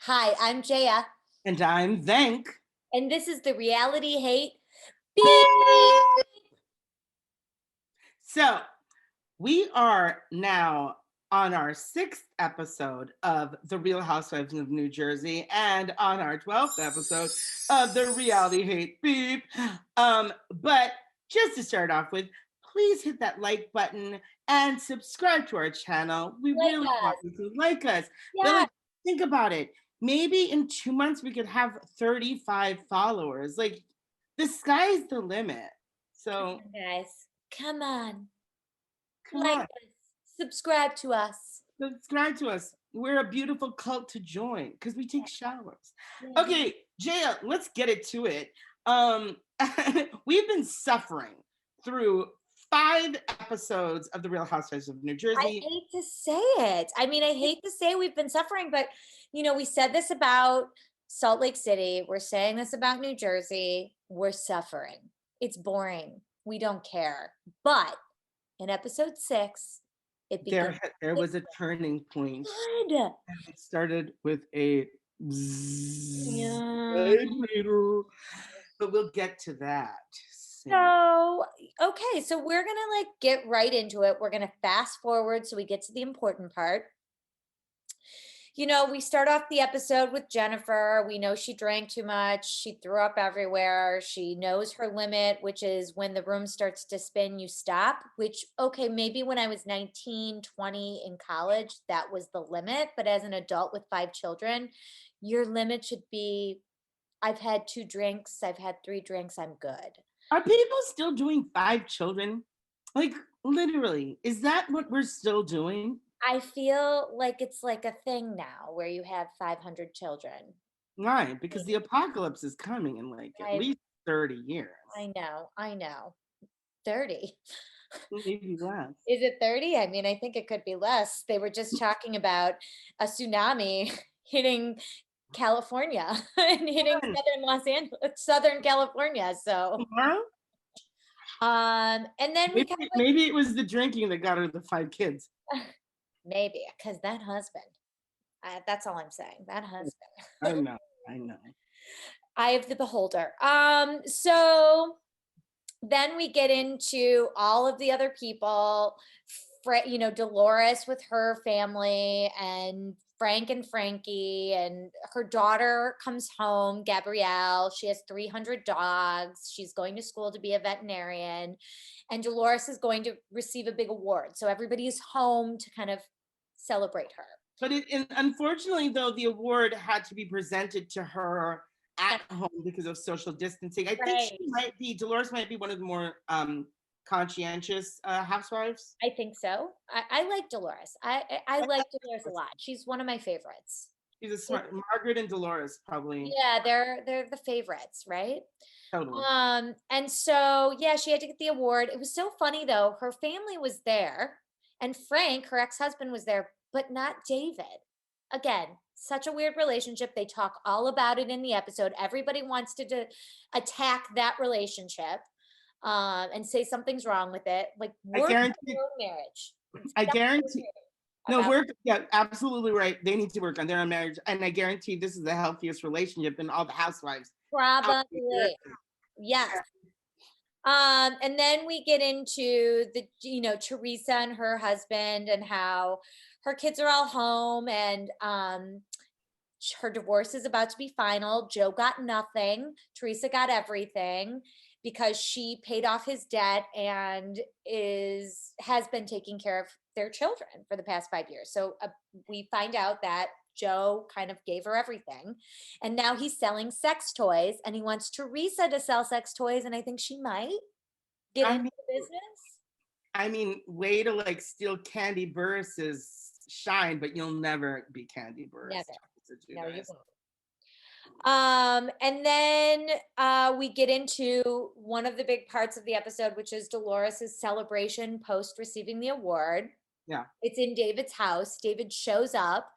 Hi, I'm Jaya, And I'm Venk. and this is the Reality Hate Beep. So we are now on our 6th episode of The Real Housewives of New Jersey and on our 12th episode of The Reality Hate Beep. But just to start off with, please hit that like button and subscribe to our channel. We Like really want us. you to like us. But Yeah. like, think about it. Maybe in 2 months we could have 35 followers. Like, the sky's the limit. So Guys, come on. come Like on, us. Subscribe to us. subscribe to us. We're a beautiful cult to join because we take showers. Yeah. Okay, Jaya, let's get it to it. Um, we've been suffering through 5 episodes of The Real Housewives of New I Jersey. hate to say it. I mean, I hate to say we've been suffering, but we said this about Salt Lake City. We're saying this about New Jersey. We're suffering. It's boring. We don't care. But in episode 6, it There, begins. there was a turning point. Good. It started with a bzzz, Yeah. vibrator, but we'll get to that soon. So, okay, so we're gonna get right into it. We're gonna fast forward so we get to the important part. We start off the episode with Jennifer. We know she drank too much. She threw up everywhere. She knows her limit, which is when the room starts to spin, you stop, which, okay, maybe when I was 19, 20 in college, that was the limit. But as an adult with 5 children, your limit should be, I've had 2 drinks, I've had 3 drinks, I'm good. Are people still doing 5 children? Like, literally, is that what we're still doing? I feel like it's like a thing now where you have 500 children. Right, because the apocalypse is coming in like at I least 30 years. I know. 30. Maybe less. Is it 30? I mean, I think it could be less. They were just talking about a tsunami hitting California and hitting Fun. Southern California. So, Tomorrow? and then we Maybe, kind of maybe it was the drinking that got her the 5 kids. maybe because that husband, that's all I'm saying. That husband. I know, I know. Eye of the beholder. So then we get into all of the other people, Dolores with her family and Frank and Frankie, and her daughter comes home, Gabrielle. She has 300 dogs. She's going to school to be a veterinarian, and Dolores is going to receive a big award. So everybody is home to kind of celebrate her. But unfortunately, though, the award had to be presented to her at home because of social distancing. I think Dolores might be one of the more conscientious housewives. I think so. I like Dolores. I like Dolores a lot. She's one of my favorites. She's a smart Margaret and Dolores, probably. Yeah, they're the favorites, right? Totally. And so yeah, she had to get the award. It was so funny though. Her family was there, and Frank, her ex-husband, was there, but not David. Again, such a weird relationship. They talk all about it in the episode. Everybody wants to attack that relationship, and say something's wrong with it. Like, work on your own marriage. I guarantee. No, yeah, absolutely right. They need to work on their own marriage, and I guarantee this is the healthiest relationship in all the housewives. Probably. Yes. And then we get into the, Teresa and her husband and how her kids are all home, and her divorce is about to be final. Joe got nothing. Teresa got everything because she paid off his debt and has been taking care of their children for the past 5 years. So we find out that Joe kind of gave her everything, and now he's selling sex toys, and he wants Teresa to sell sex toys, and I think she might get into the business. I mean, way to steal Candy Burris's shine, but you'll never be Candy Burris. Never. No, you won't. And then we get into one of the big parts of the episode, which is Dolores's celebration post receiving the award. Yeah. It's in David's house. David shows up.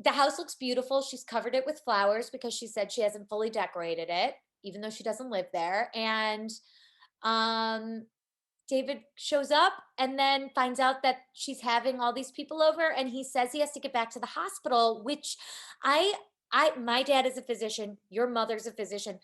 The house looks beautiful. She's covered it with flowers because she said she hasn't fully decorated it, even though she doesn't live there. And David shows up and then finds out that she's having all these people over, and he says he has to get back to the hospital, which I My dad is a physician, your mother's a physician.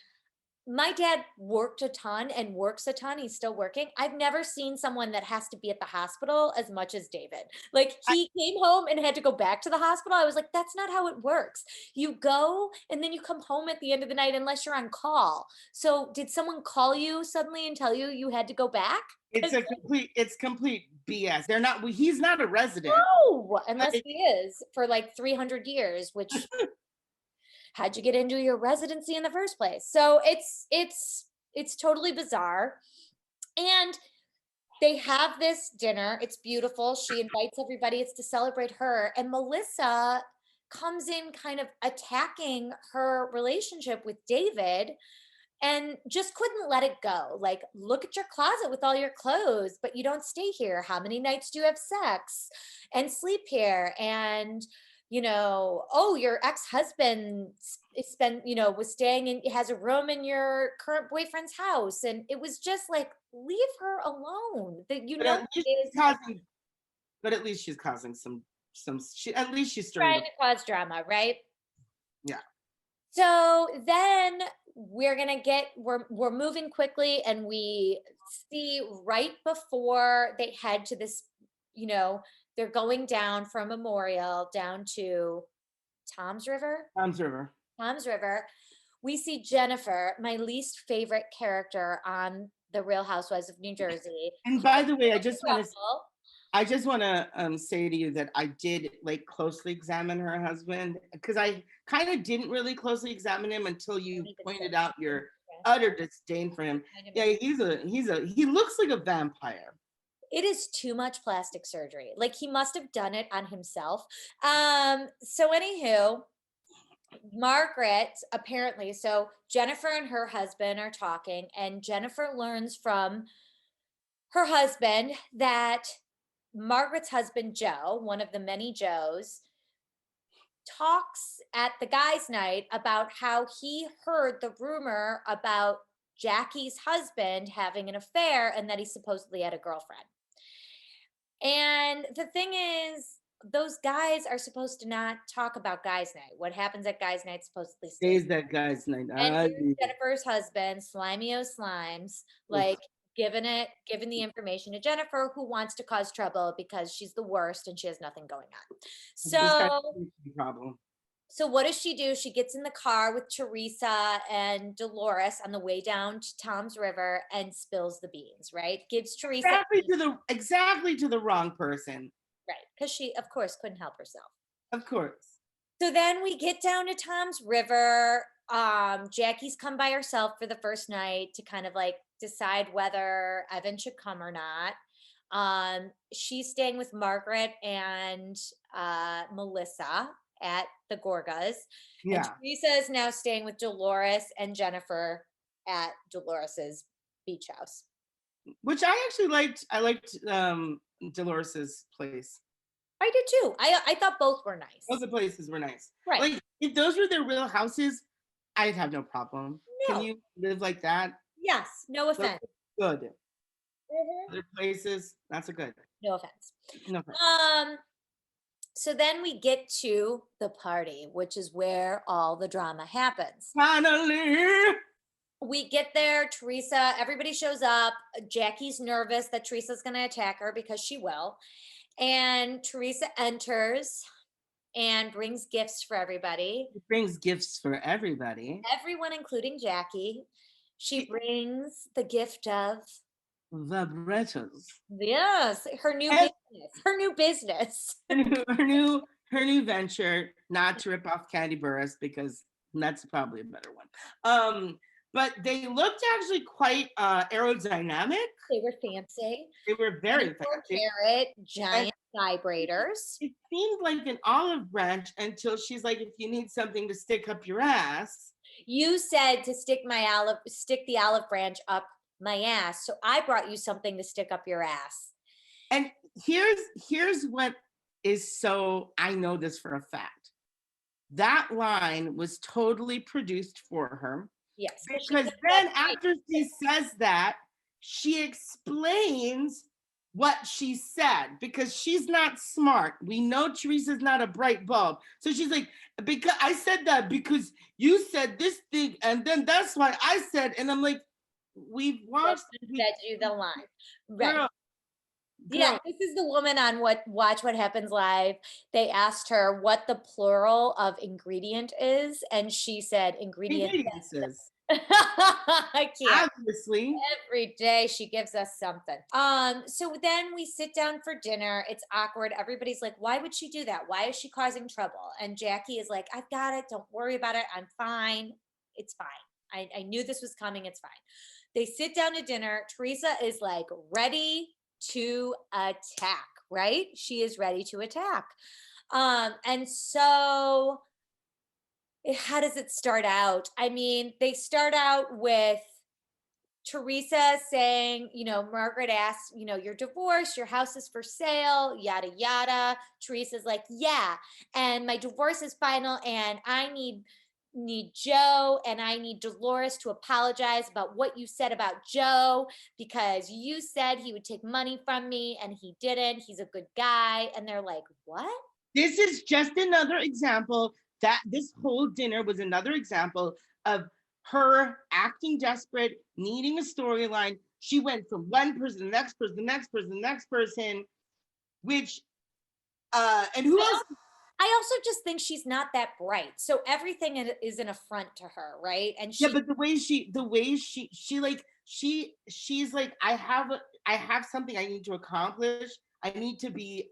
My dad worked a ton and works a ton. He's still working. I've never seen someone that has to be at the hospital as much as David. Like I, he came home and had to go back to the hospital. I was like, that's not how it works. You go and then you come home at the end of the night unless you're on call. So did someone call you suddenly and tell you you had to go back? it's complete BS. They're not, he's not a resident. No, unless Like, he is for like 300 years, which how'd you get into your residency in the first place? So it's totally bizarre. And they have this dinner. It's beautiful. She invites everybody. It's to celebrate her. And Melissa comes in kind of attacking her relationship with David and just couldn't let it go. Like, look at your closet with all your clothes, but you don't stay here. How many nights do you have sex and sleep here? And, oh, your ex-husband spent, was staying in, has a room in your current boyfriend's house. And it was just like, leave her alone. That but at least is she's causing, but at least she's causing at least she's stirring trying to cause drama, right? yeah. So then we're moving quickly, and we see right before they head to this, they're going down from Memorial down to Tom's River. Tom's River. Tom's River. We see Jennifer, my least favorite character on The Real Housewives of New Jersey. And by the way, I just want to say to you that I did like closely examine her husband, because I kind of didn't really closely examine him until you pointed out your utter disdain for him. Yeah, he looks like a vampire. It is too much plastic surgery. Like he must have done it on himself. So anywho, Margaret apparently, so Jennifer and her husband are talking, and Jennifer learns from her husband that Margaret's husband, Joe, one of the many Joes, talks at the guys' night about how he heard the rumor about Jackie's husband having an affair and that he supposedly had a girlfriend. And the thing is, those guys are supposed to not talk about guys' night. What happens at guys' night supposedly stays that guys' night. And Jennifer's husband, Slimy O Slimes, like giving the information to Jennifer, who wants to cause trouble because she's the worst and she has nothing going on. So what does she do? She gets in the car with Teresa and Dolores on the way down to Tom's River and spills the beans, right? Gives Teresa exactly to the wrong person. Right, because she, of course, couldn't help herself. Of course. So then we get down to Tom's River. Jackie's come by herself for the first night to kind of like decide whether Evan should come or not. She's staying with Margaret and Melissa at the Gorgas. Yeah. And Teresa is now staying with Dolores and Jennifer at Dolores's beach house. Which I actually liked. I liked Dolores's place. I did too. I thought both were nice. Both the places were nice. Right. Like if those were their real houses, I'd have no problem. No. Can you live like that? Yes. No offense. Good. Other places, not so good. No offense. No offense. So then we get to the party, which is where all the drama happens. Finally. We get there, Teresa, everybody shows up. Jackie's nervous that Teresa's going to attack her because she will. And Teresa enters and brings gifts for everybody. She brings gifts for everybody. Everyone, including Jackie. She brings the gift of vibrators. Yes, her new business. Her new business. Her new venture, not to rip off Candy Burris because that's probably a better one. But they looked actually quite aerodynamic. They were fancy. They were very fancy. Carat, giant vibrators. It seemed like an olive branch until she's like, if you need something to stick up your ass. You said to stick the olive branch up my ass. So I brought you something to stick up your ass. And here's what is so, I know this for a fact. That line was totally produced for her. Yes. Because then after she says that, she explains what she said because she's not smart. We know Teresa's not a bright bulb. So she's like, because I said that because you said this thing, and then that's why I said, and I'm like, we've watched That you the line. Right. girl, Yeah, girl. this is the woman on Watch What Happens Live. They asked her what the plural of ingredient is, and she said ingredient. Ingredients is I can't. obviously. Every day she gives us something. So then we sit down for dinner. It's awkward. Everybody's like, why would she do that? Why is she causing trouble? And Jackie is like, I've got it. Don't worry about it. I'm fine. It's fine. I knew this was coming. It's fine. They sit down to dinner. Teresa is like ready to attack, right? She is ready to attack. And so how does it start out? I mean, they start out with Teresa saying, Margaret asks, you're divorced, your house is for sale, yada, yada. Teresa's like, yeah, and my divorce is final, and I need Joe and I need Dolores to apologize about what you said about Joe because you said he would take money from me and he didn't. He's a good guy. And they're like, what? This is just another example that this whole dinner was another example of her acting desperate, needing a storyline. She went from one person, the next person, the next person, the next person, which, and who else? I also just think she's not that bright. So everything is an affront to her, right? And yeah, but the way she like, she's like, I have something I need to accomplish. I need to be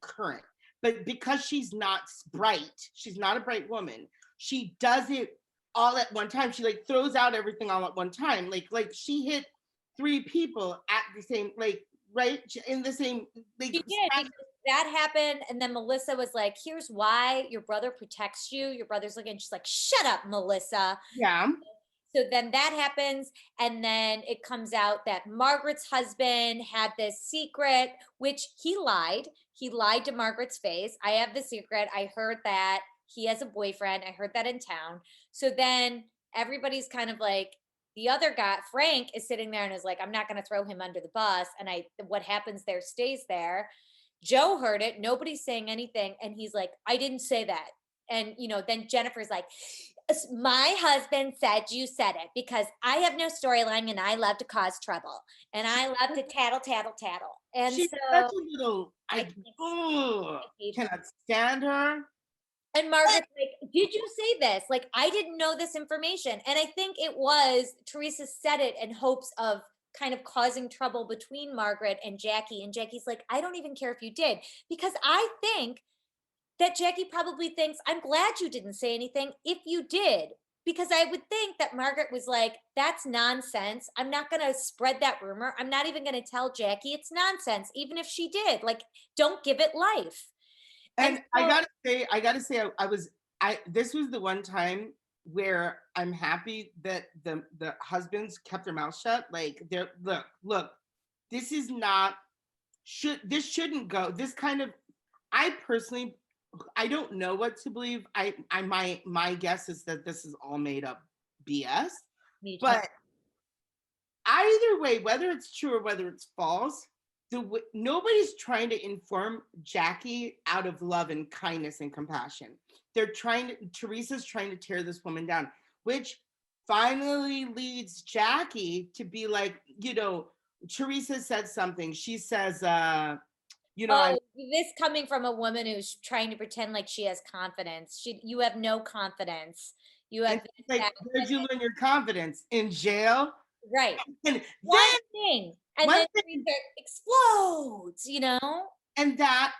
current. But because she's not bright, she's not a bright woman. She does it all at one time. She like throws out everything all at one time. Like she hit 3 people at the same, like, right in the same, like, she did because that happened. And then Melissa was like, here's why your brother protects you. Your brother's looking. She's like, shut up, Melissa. yeah. So then that happens. And then it comes out that Margaret's husband had this secret, which he lied. He lied to Margaret's face. I have the secret. I heard that he has a boyfriend. I heard that in town. So then everybody's kind of like, the other guy, Frank, is sitting there and is like, I'm not going to throw him under the bus. And what happens there stays there. Joe heard it. Nobody's saying anything. And he's like, I didn't say that. And, then Jennifer's like, my husband said you said it because I have no storyline and I love to cause trouble and I love to tattle, tattle, tattle. And She's so such a little, I cannot stand her. And Margaret's like, did you say this? Like, I didn't know this information. And I think it was Teresa said it in hopes of kind of causing trouble between Margaret and Jackie. And Jackie's like, I don't even care if you did, because I think that Jackie probably thinks, I'm glad you didn't say anything if you did, because I would think that Margaret was like, that's nonsense. I'm not going to spread that rumor. I'm not even going to tell Jackie it's nonsense, even if she did. Like, don't give it life. And so, I gotta say, this was the one time where I'm happy that the husbands kept their mouth shut. Like, they're look, this is not, this shouldn't go. This kind of, I personally, I don't know what to believe. My guess is that this is all made up BS. But either way, whether it's true or whether it's false, nobody's trying to inform Jackie out of love and kindness and compassion. Teresa's trying to tear this woman down, which finally leads Jackie to be like, Teresa said something. She says, this coming from a woman who's trying to pretend like she has confidence. You have no confidence. You have like, where'd you learn your confidence? In jail? Right. And one thing. And then Teresa explodes, And that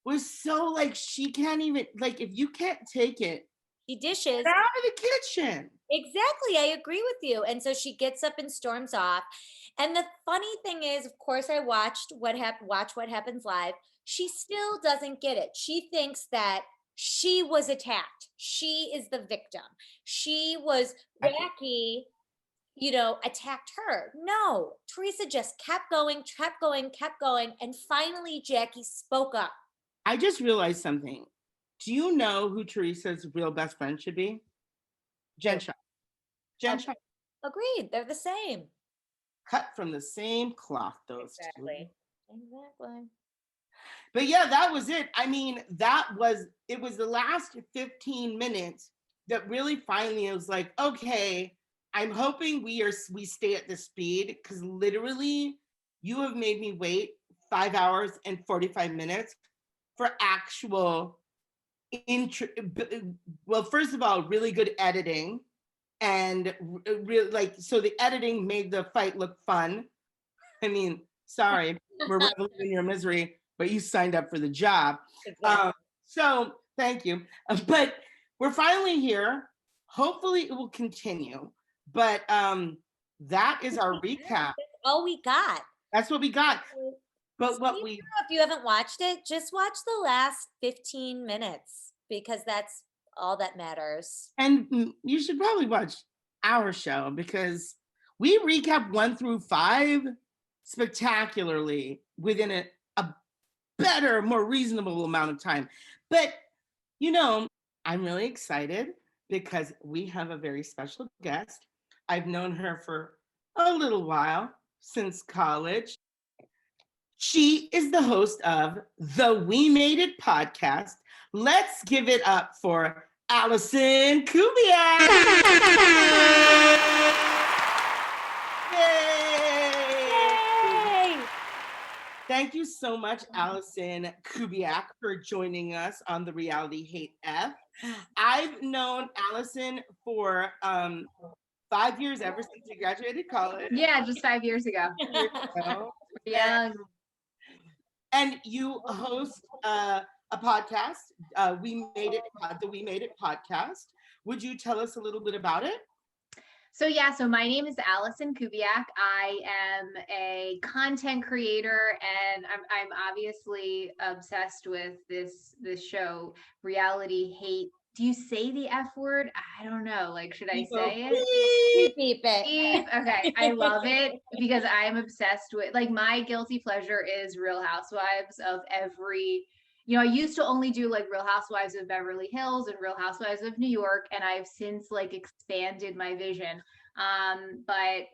was so, like, she can't even, like, if you can't take it, she dishes get out of the kitchen. Exactly. I agree with you. And so she gets up and storms off. And the funny thing is, of course, I watched Watch What Happens Live. She still doesn't get it. She thinks that she was attacked. She is the victim. She was Jackie, attacked her. No, Teresa just kept going, kept going, kept going. And finally, Jackie spoke up. I just realized something. Do you know who Teresa's real best friend should be? Jen Shaw. Agreed. They're the same. cut from the same cloth, those two. Exactly. But yeah, that was it. I mean, it was the last 15 minutes that really finally it was like, okay, I'm hoping we stay at this speed, because literally you have made me wait 5 hours and 45 minutes for actual well, first of all, really good editing, and like, so the editing made the fight look fun. I mean, sorry, we're reveling in your misery, but you signed up for the job. Exactly. So thank you. But we're finally here. Hopefully it will continue. But that is our recap. That's all we got. That's what we got. But what if you haven't watched it, just watch the last 15 minutes, because that's all that matters. And you should probably watch our show, because we recap 1 through 5 spectacularly within a better, more reasonable amount of time. But, you know, I'm really excited because we have a very special guest. I've known her for a little while, since college. She is the host of the We Made It podcast. Let's give it up for Allison Kubiak. Yay! Thank you so much, Allison Kubiak, for joining us on the Reality Hate F. I've known Allison for 5 years, ever since we graduated college. Yeah, just 5 years ago. Young. And you host a podcast, the We Made It podcast. Would you tell us a little bit about it? So my name is Allison Kubiak. I am a content creator, and I'm obviously obsessed with this show, Reality Hate. Do you say the F word? I don't know. Like, should I say it? Beep it. Beep. Okay, I love it because I'm obsessed with, like, my guilty pleasure is Real Housewives of every. I used to only do like Real Housewives of Beverly Hills and Real Housewives of New York, and I've since like expanded my vision. But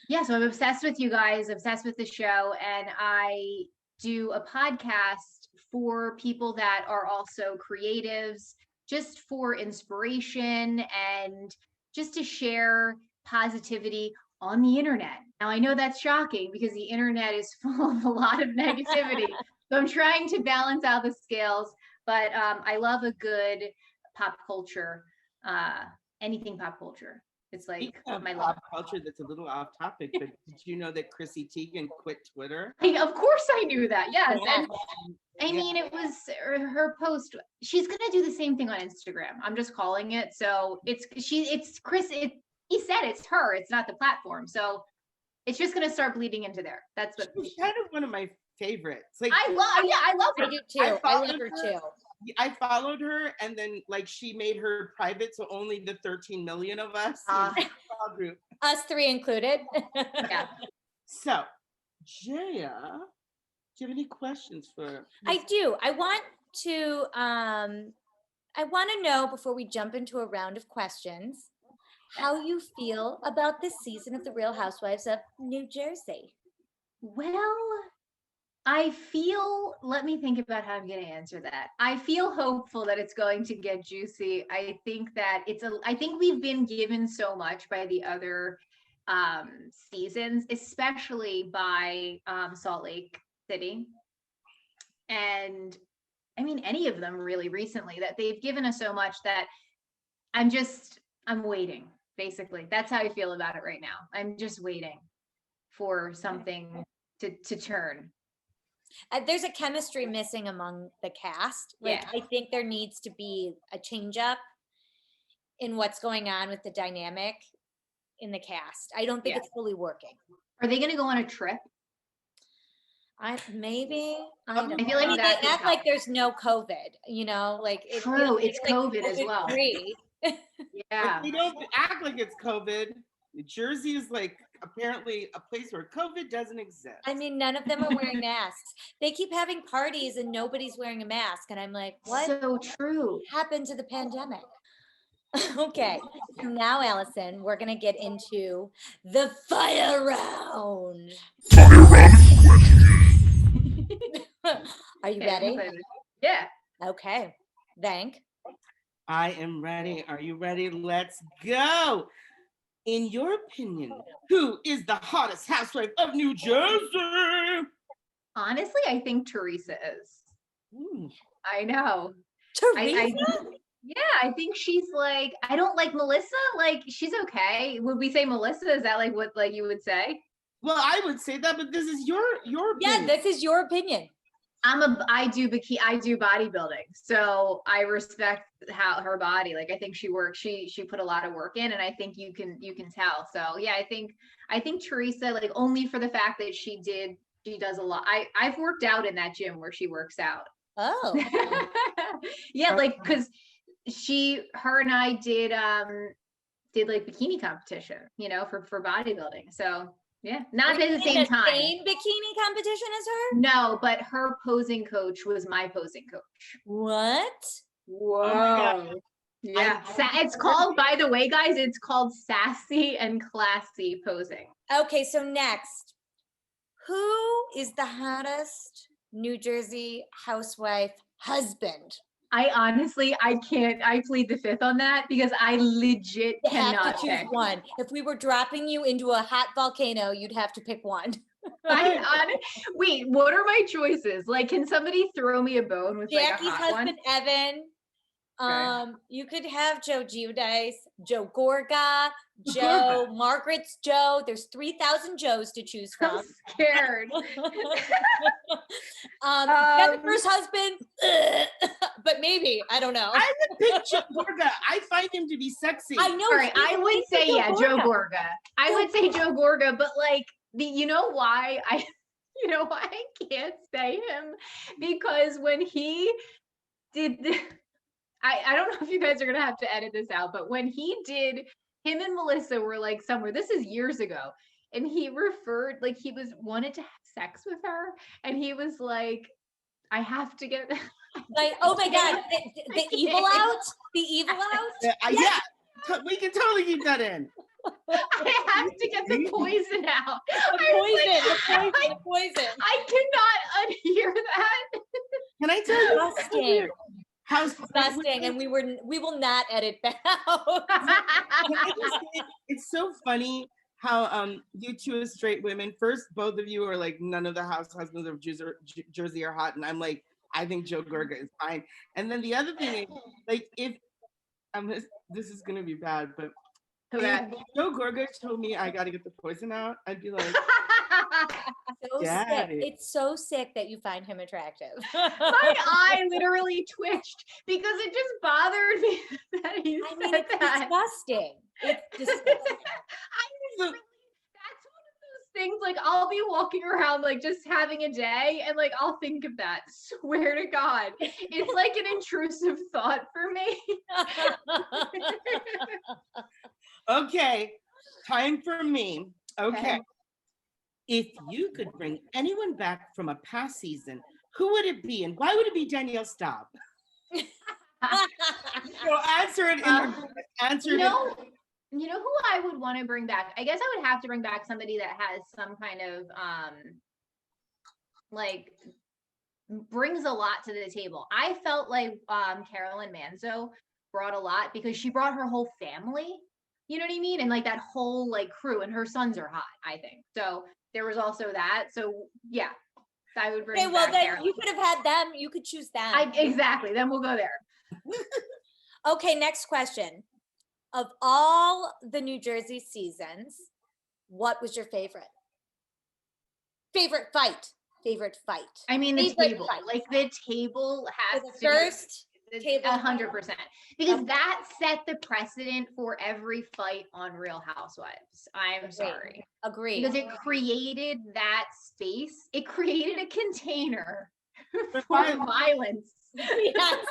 yeah, so I'm obsessed with you guys, obsessed with the show, and I do a podcast for people that are also creatives, just for inspiration and just to share positivity on the internet. Now, I know that's shocking because the internet is full of a lot of negativity. So I'm trying to balance out the scales, but I love a good pop culture, anything pop culture. It's like my love. Pop culture that's a little off topic, but did you know that Chrissy Teigen quit Twitter? Of course I knew that, yes. And I mean, it was her post. She's going to do the same thing on Instagram. I'm just calling it. So it's Chris. He said it's her. It's not the platform. So it's just going to start bleeding into there. That's what. She's kind of one of my favorites. Like, I love her. I do too. I love her too. I followed her, and then like she made her private, so only the 13 million of us group. Us 3 included. Yeah. So, Jaya, do you have any questions for? I do. I want to know, before we jump into a round of questions, how you feel about this season of The Real Housewives of New Jersey. Well, let me think about how I'm going to answer that. I feel hopeful that it's going to get juicy. I think that I think we've been given so much by the other seasons, especially by Salt Lake City. And I mean, any of them really recently, that they've given us so much that I'm waiting, basically. That's how I feel about it right now. I'm just waiting for something to turn. There's a chemistry missing among the cast. Like, Yeah. I think there needs to be a change up in what's going on with the dynamic in the cast. I don't think it's fully working. Are they going to go on a trip? Maybe. I feel like they act like there's no COVID, like true. It's like COVID as well. Yeah. They don't act like it's COVID. New Jersey is like apparently a place where COVID doesn't exist. I mean, none of them are wearing masks. They keep having parties and nobody's wearing a mask. And I'm like, what So true. happened to the pandemic? Okay, so now, Allison, we're gonna get into the fire round. Fire round question. Are you Okay, I'm ready? excited. Yeah. Okay, thank. I am ready. Are you ready? Let's go. In your opinion, who is the hottest housewife of New Jersey? Honestly, I think Teresa is. Ooh. I know. Teresa? I think she's like, I don't like Melissa. Like, she's okay. Would we say Melissa? Is that like what like you would say? Well, I would say that, but this is your Yeah, opinion. this is your opinion. I do bodybuilding, so I respect how her body. Like, I think she works. She put a lot of work in, and I think you can tell. So yeah, I think Teresa, like, only for the fact that she does a lot. I've worked out in that gym where she works out. Oh, Yeah, like, because her and I did like bikini competition, for bodybuilding. So yeah, not at the same time. Same bikini competition as her? No, but her posing coach was my posing coach. What? Whoa. Yeah. It's called, by the way, guys, it's called sassy and classy posing. Okay, so next, who is the hottest New Jersey housewife husband? I can't, I plead the fifth on that because I legit You have cannot to choose pick. one. If we were dropping you into a hot volcano, you'd have to pick one. Wait, what are my choices? Like, can somebody throw me a bone with Jackie's like a hot husband, one? Evan. Okay. You could have Joe Giudice, Joe Gorga, Joe, Margaret's Joe. There's 3,000 Joes to choose I'm from. scared. Jennifer's husband, but maybe, I don't know. I would pick Joe Gorga. I find him to be sexy. I know. All right, I would say Joe Gorga. I would say Joe Gorga, but like you know why I can't say him, because when he did I don't know if you guys are gonna have to edit this out, but when he did, him and Melissa were like somewhere, this is years ago, and he referred, like, he wanted to have sex with her, and he was like, I have to get like, oh my God, the evil out? The evil out? Yeah, we can totally keep that in. I have to get the poison out. The poison. I cannot unhear that. Can I tell you? Disgusting. How Disgusting, and we will not edit that out. It's so funny how you two as straight women, first both of you are like, none of the house husbands of Jersey are hot, and I'm like, I think Joe Gorga is fine. And then the other thing is, like, if this is gonna be bad, but if Joe Gorga told me I gotta get the poison out, I'd be like, so sick. It's so sick that you find him attractive. My eye literally twitched because it just bothered me that he said it's that. Disgusting. It's disgusting. That's one of those things, like, I'll be walking around like just having a day and like I'll think of that. Swear to God. It's like an intrusive thought for me. Okay, time for me. Okay. If you could bring anyone back from a past season, who would it be, and why would it be Danielle Staub? So answer it. You know who I would want to bring back? I guess I would have to bring back somebody that has some kind of like brings a lot to the table. I felt like Carolyn Manzo brought a lot because she brought her whole family. You know what I mean? And like that whole like crew, and her sons are hot, I think. So there was also that. So yeah, I would bring. Okay, well then Carolyn. you could have had them. You could choose them. Exactly. Then we'll go there. Okay, next question. Of all the New Jersey seasons, what was your favorite? Favorite fight. I mean, the Favorite table. fight. Like the table has The to first be table. 100%, because that set the precedent for every fight on Real Housewives. I'm sorry. Agreed. Because it created that space. It created a container for violence. Yes.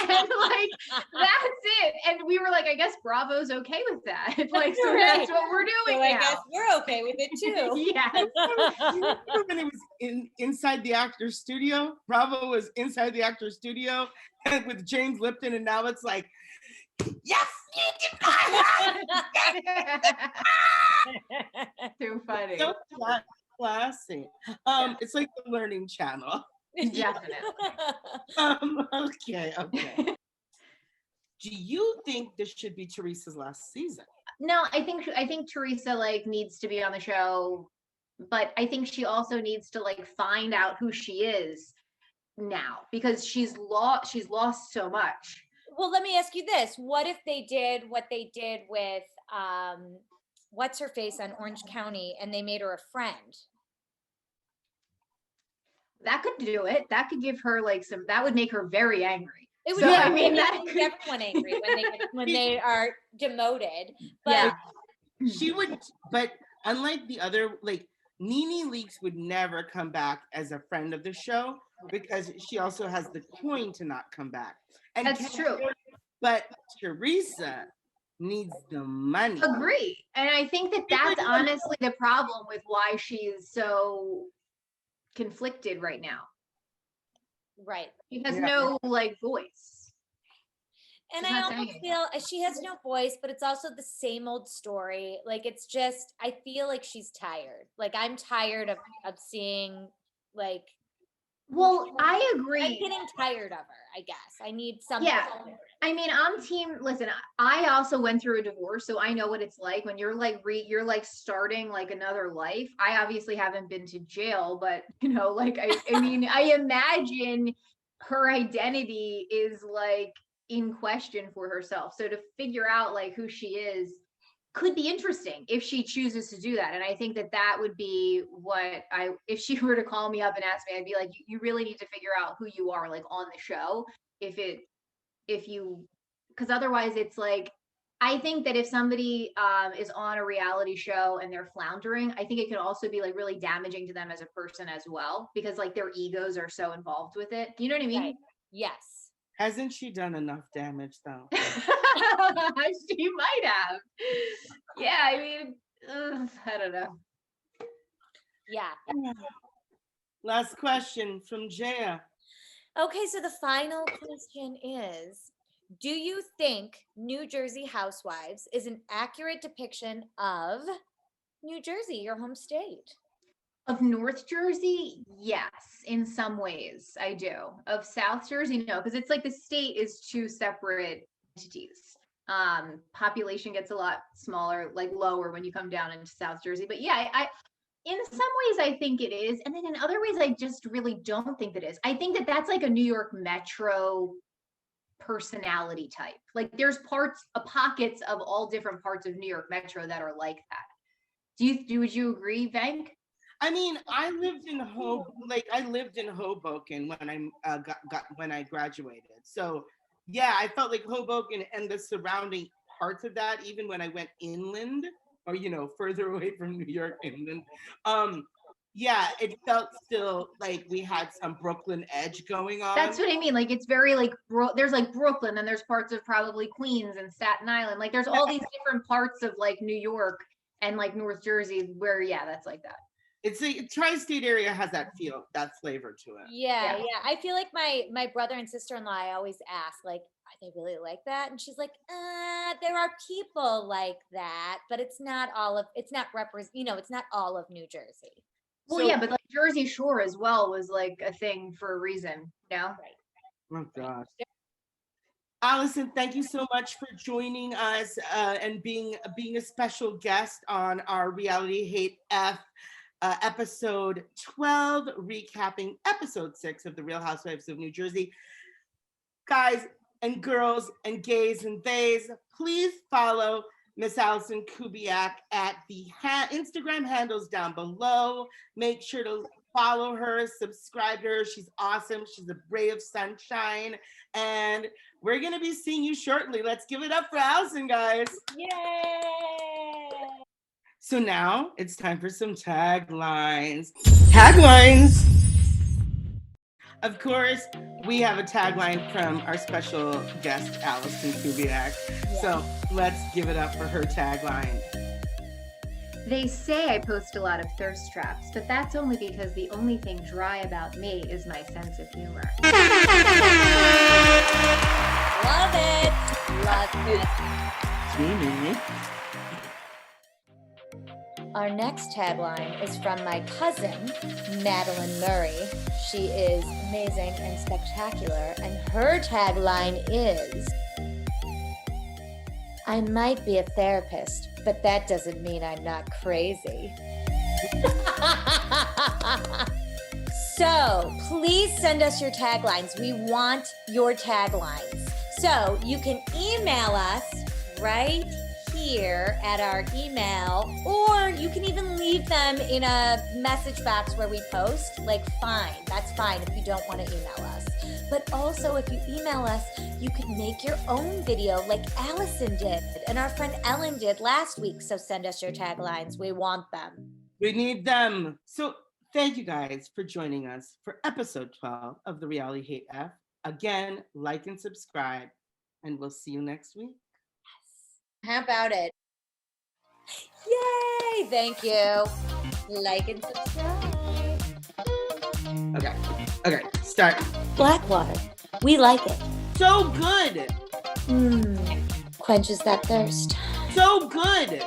And like, that's it. and we were like, I guess Bravo's okay with that. Like, so that's what we're doing So now. I guess we're okay with it too. Yeah. Remember when it was inside the actor's studio? Bravo was inside the actor's studio and with James Lipton, and now it's like, yes, you did Too funny. so classy. It's like the Learning Channel. Definitely. Okay. Do you think this should be Teresa's last season? No, I think Teresa like needs to be on the show, but I think she also needs to like find out who she is now, because she's lost so much. Well, let me ask you this. What if they did what they did with what's her face on Orange County, and they made her a friend? That could do it. That could give her like that would make her very angry. It would So, make I mean, that make could- everyone angry when they are demoted. But Yeah. She would, but unlike the other, like Nene Leakes would never come back as a friend of the show because she also has the coin to not come back. And That's true. But Teresa needs the money. Agree. And I think that that's honestly the problem with why she's so conflicted right now. right. She has Yeah. no like voice. And She's I not almost saying feel she has no voice, but it's also the same old story. Like it's just I feel like she's tired. Like I'm tired of seeing like Well, I I'm agree. getting tired of her, I guess. I need something. Yeah. I mean, I'm team. Listen, I also went through a divorce, so I know what it's like when you're like you're like starting like another life. I obviously haven't been to jail, but you know, like I mean, I imagine her identity is like in question for herself. So to figure out like who she is could be interesting if she chooses to do that. And I think that that would be what if she were to call me up and ask me, I'd be like, you really need to figure out who you are like on the show. Because otherwise it's like, I think that if somebody is on a reality show and they're floundering, I think it can also be like really damaging to them as a person as well, because like their egos are so involved with it. You know what I mean? Right. Yes. Hasn't she done enough damage though? She might have. Yeah, I mean, I don't know. Yeah. Last question from Jaya. Okay, so the final question is, do you think New Jersey Housewives is an accurate depiction of New Jersey, your home state? Of North Jersey, yes, in some ways I do. Of South Jersey, no, because it's like the state is two separate entities. Population gets a lot smaller, like lower when you come down into South Jersey. But yeah, I in some ways I think it is, and then in other ways I just really don't think that is. I think that that's like a New York Metro personality type. Like there's pockets of all different parts of New York Metro that are like that. Would you agree, Vank? I mean, I lived in Hoboken when I graduated. So yeah, I felt like Hoboken and the surrounding parts of that, even when I went inland or further away from New York inland. Yeah, it felt still like we had some Brooklyn edge going on. That's what I mean. Like it's very like there's like Brooklyn, and there's parts of probably Queens and Staten Island. Like there's all these different parts of like New York and like North Jersey where that's like that. It's a tri-state area has that flavor to it. Yeah. I feel like my brother and sister-in-law, I always ask, like, are they really like that? And she's like, there are people like that, but it's not all of it's not all of New Jersey. Well, yeah, but like Jersey Shore as well was like a thing for a reason, Right. Oh gosh. Allison, thank you so much for joining us and being a special guest on our Reality Hate F episode 12, recapping episode 6 of The Real Housewives of New Jersey. Guys and girls and gays and theys, please follow Miss Allison Kubiak at the Instagram handles down below. Make sure to follow her, subscribe to her. She's awesome. She's a ray of sunshine. And we're going to be seeing you shortly. Let's give it up for Allison, guys. Yay! So now it's time for some taglines. Taglines! Of course, we have a tagline from our special guest, Allison Kubiak. So let's give it up for her tagline. They say I post a lot of thirst traps, but that's only because the only thing dry about me is my sense of humor. Love it. Love it. Jamie. Our next tagline is from my cousin, Madeline Murray. She is amazing and spectacular, and her tagline is, I might be a therapist, but that doesn't mean I'm not crazy. So please send us your taglines. We want your taglines. So you can email us right here at our email, or you can even leave them in a message box where we post. Like, fine, that's fine if you don't want to email us. But also, if you email us, you could make your own video like Allison did and our friend Ellen did last week. So send us your taglines. We want them. We need them. So thank you guys for joining us for episode 12 of The Reality Hate F. Again, like and subscribe, and we'll see you next week. How about it? Yay! Thank you. Like and subscribe. Okay, start. Blackwater. We like it. So good. Quenches that thirst. So good.